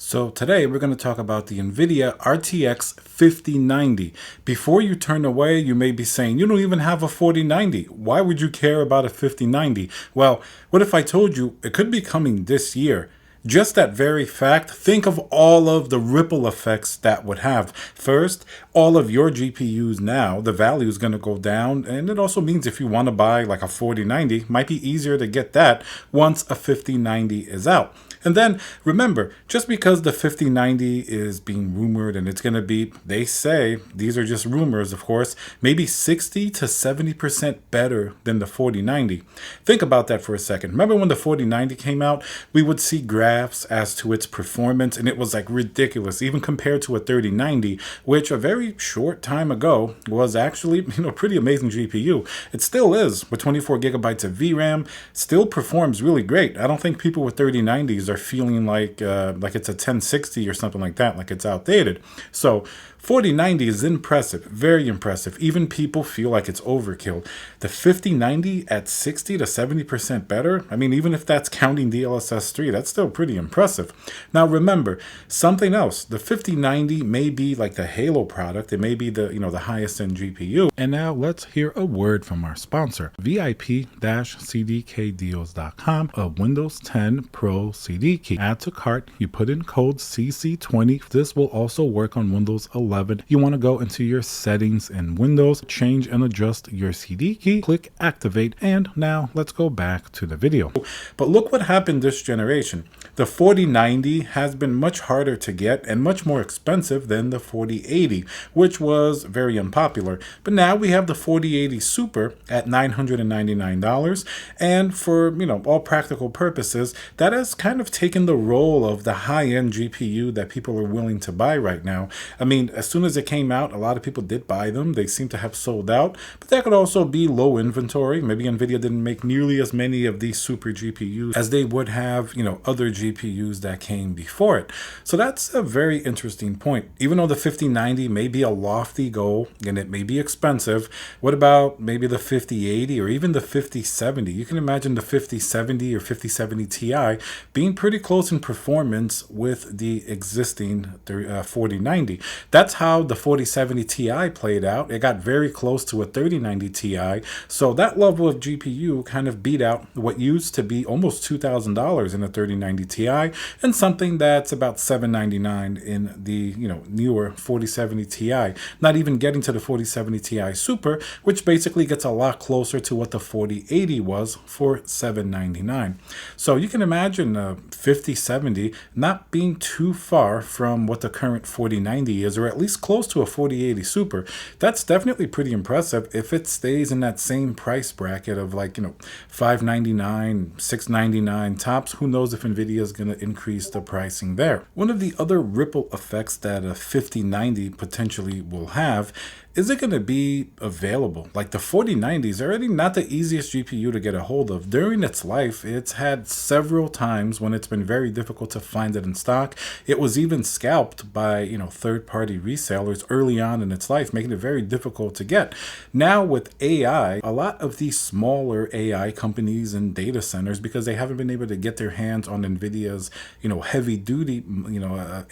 So today we're going to talk about the NVIDIA RTX 5090. Before you turn away, you may be saying, you don't even have a 4090. Why would you care about a 5090? Well, what if I told you it could be coming this year? Just that very fact, think of all of the ripple effects that would have. First, all of your GPUs now, the value is going to go down. And it also means if you want to buy like a 4090, might be easier to get that once a 5090 is out. And then remember, just because the 5090 is being rumored and it's going to be, they say, these are just rumors, of course, maybe 60 to 70% better than the 4090. Think about that for a second. Remember when the 4090 came out, we would see graphs as to its performance, and it was like ridiculous, even compared to a 3090, which a very short time ago was actually, pretty amazing GPU. It still is with 24 gigabytes of VRAM, still performs really great. I don't think people with 3090s are feeling like it's a 1060 or something like that, like it's outdated. So 4090 is impressive, very impressive. Even people feel like it's overkill. The 5090 at 60 to 70% better, I mean, even if that's counting DLSS 3, that's still pretty impressive. Now remember, something else, the 5090 may be like the Halo product. It may be the, the highest end GPU. And now let's hear a word from our sponsor, VIP-CDKdeals.com, a Windows 10 Pro CD key. Add to cart, you put in code CC20. This will also work on Windows 11. You want to go into your settings in Windows, change and adjust your CD key, click activate, and now let's go back to the video. But look what happened this generation. The 4090 has been much harder to get and much more expensive than the 4080, which was very unpopular. But now we have the 4080 Super at $999, and for all practical purposes, that has kind of taken the role of the high-end GPU that people are willing to buy right now. I mean, as soon as it came out, a lot of people did buy them. They seem to have sold out, but that could also be low inventory. Maybe NVIDIA didn't make nearly as many of these super GPUs as they would have, other GPUs that came before it. So that's a very interesting point. Even though the 5090 may be a lofty goal and it may be expensive, what about maybe the 5080 or even the 5070? You can imagine the 5070 or 5070 Ti being pretty close in performance with the existing 4090. That's how the 4070 Ti played out. It got very close to a 3090 Ti. So that level of GPU kind of beat out what used to be almost $2,000 in a 3090 Ti and something that's about $799 in the newer 4070 Ti. Not even getting to the 4070 Ti Super, which basically gets a lot closer to what the 4080 was for $799. So you can imagine a 5070 not being too far from what the current 4090 is, or at least close to a 4080 Super. That's definitely pretty impressive if it stays in that same price bracket of like, $599, $699 tops. Who knows if NVIDIA is going to increase the pricing there. One of the other ripple effects that a 5090 potentially will have is it going to be available? Like the 4090 is already not the easiest GPU to get a hold of. During its life, it's had several times when it's been very difficult to find it in stock. It was even scalped by, third-party resellers early on in its life, making it very difficult to get. Now with AI, a lot of these smaller AI companies and data centers, because they haven't been able to get their hands on NVIDIA's, heavy-duty,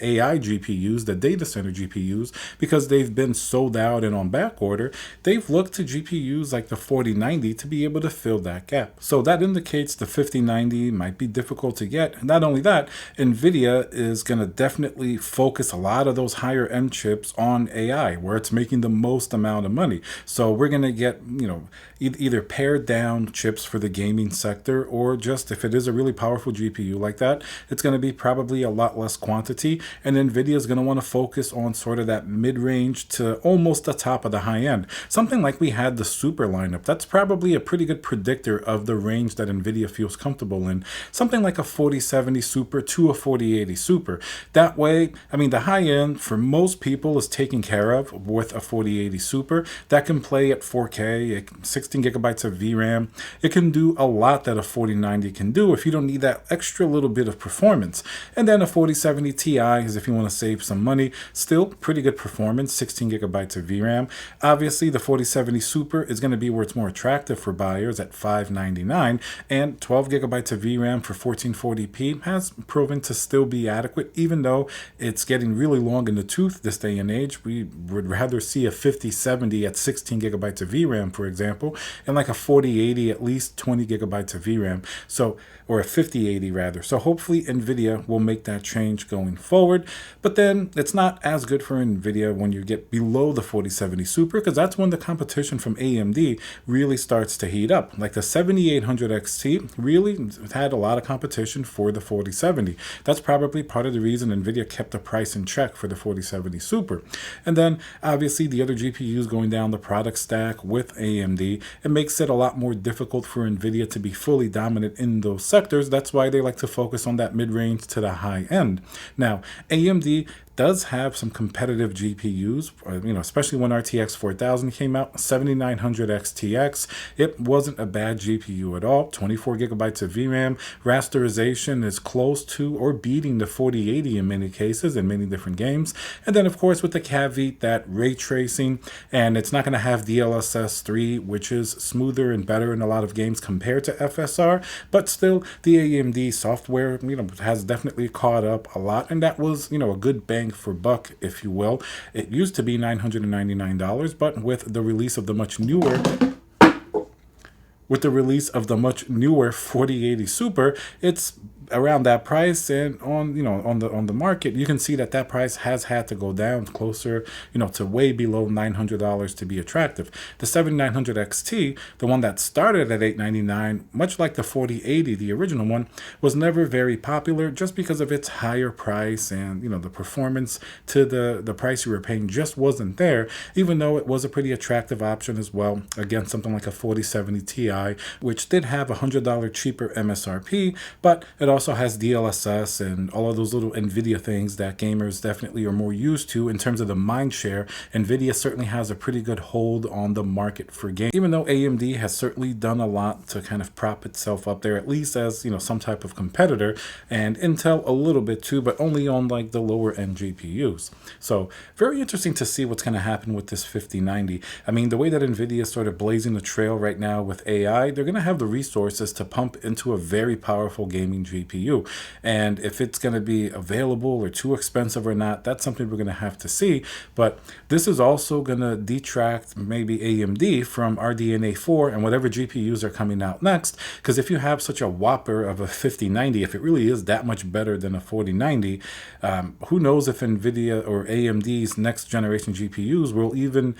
AI GPUs, the data center GPUs, because they've been sold out and on back order, they've looked to GPUs like the 4090 to be able to fill that gap. So that indicates the 5090 might be difficult to get. Not only that, NVIDIA is going to definitely focus a lot of those higher end chips on AI, where it's making the most amount of money. So we're going to get, either pared down chips for the gaming sector, or just if it is a really powerful GPU like that, it's going to be probably a lot less quantity. And NVIDIA is going to want to focus on sort of that mid-range to almost the top of the high end. Something like we had the Super lineup. That's probably a pretty good predictor of the range that NVIDIA feels comfortable in. Something like a 4070 Super to a 4080 Super. That way, I mean, the high end for most people is taken care of with a 4080 Super that can play at 4K, 16 gigabytes of VRAM. It can do a lot that a 4090 can do if you don't need that extra little bit of performance. And then a 4070 Ti is if you want to save some money. Still pretty good performance, 16 gigabytes of VRAM. VRAM. Obviously, the 4070 Super is going to be where it's more attractive for buyers at $599, and 12 gigabytes of VRAM for 1440p has proven to still be adequate, even though it's getting really long in the tooth this day and age. We would rather see a 5070 at 16 gigabytes of VRAM, for example, and like a 4080 at least 20 gigabytes of VRAM. So, or a 5080 rather. So hopefully NVIDIA will make that change going forward. But then it's not as good for NVIDIA when you get below the 4070 Super, because that's when the competition from AMD really starts to heat up. Like the 7800 XT really had a lot of competition for the 4070. That's probably part of the reason NVIDIA kept the price in check for the 4070 Super. And then obviously the other GPUs going down the product stack with AMD, it makes it a lot more difficult for NVIDIA to be fully dominant in those sectors. That's why they like to focus on that mid-range to the high end. Now, AMD does have some competitive GPUs, especially when RTX 4000 came out, 7900 XTX. It wasn't a bad GPU at all. 24 gigabytes of VRAM. Rasterization is close to or beating the 4080 in many cases in many different games. And then, of course, with the caveat that ray tracing, and it's not going to have DLSS 3, which is smoother and better in a lot of games compared to FSR, but still the AMD software, has definitely caught up a lot, and that was, a good bang for buck, if you will. It used to be $999, but with the release of the much newer 4080 Super, it's around that price, and on the market you can see that price has had to go down closer to way below $900 to be attractive. The 7900 XT, the one that started at $899, much like the 4080, the original one, was never very popular just because of its higher price, and the performance to the price you were paying just wasn't there, even though it was a pretty attractive option as well against something like a 4070 Ti, which did have $100 cheaper MSRP, but it also has DLSS and all of those little NVIDIA things that gamers definitely are more used to in terms of the mind share. NVIDIA certainly has a pretty good hold on the market for games, even though AMD has certainly done a lot to kind of prop itself up there, at least as, some type of competitor, and Intel a little bit too, but only on like the lower end GPUs. So very interesting to see what's going to happen with this 5090. I mean, the way that NVIDIA is sort of blazing the trail right now with AI, they're going to have the resources to pump into a very powerful gaming GPU. And if it's going to be available or too expensive or not, that's something we're going to have to see. But this is also going to detract maybe AMD from RDNA 4 and whatever GPUs are coming out next. Because if you have such a whopper of a 5090, if it really is that much better than a 4090, who knows if NVIDIA or AMD's next generation GPUs will even,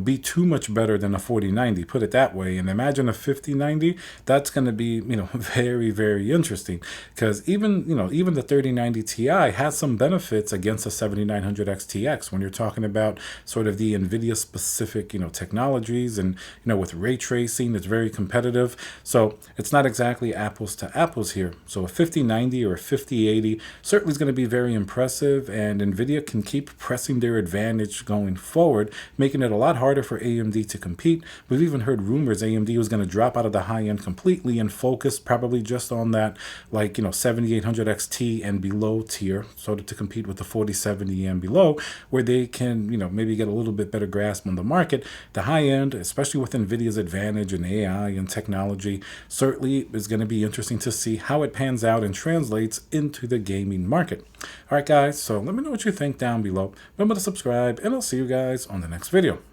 be too much better than a 4090, put it that way. And imagine a 5090, that's going to be, very, very interesting, because even the 3090 Ti has some benefits against a 7900 XTX when you're talking about sort of the NVIDIA specific, technologies, and, with ray tracing, it's very competitive. So it's not exactly apples to apples here. So a 5090 or a 5080 certainly is going to be very impressive, and NVIDIA can keep pressing their advantage going forward, making it a lot harder for AMD to compete. We've even heard rumors AMD was going to drop out of the high end completely and focus probably just on that, like, 7800 XT and below tier, sort of to compete with the 4070 and below, where they can, maybe get a little bit better grasp on the market. The high end, especially with NVIDIA's advantage in AI and technology, certainly is going to be interesting to see how it pans out and translates into the gaming market. All right, guys, so let me know what you think down below. Remember to subscribe, and I'll see you guys on the next video.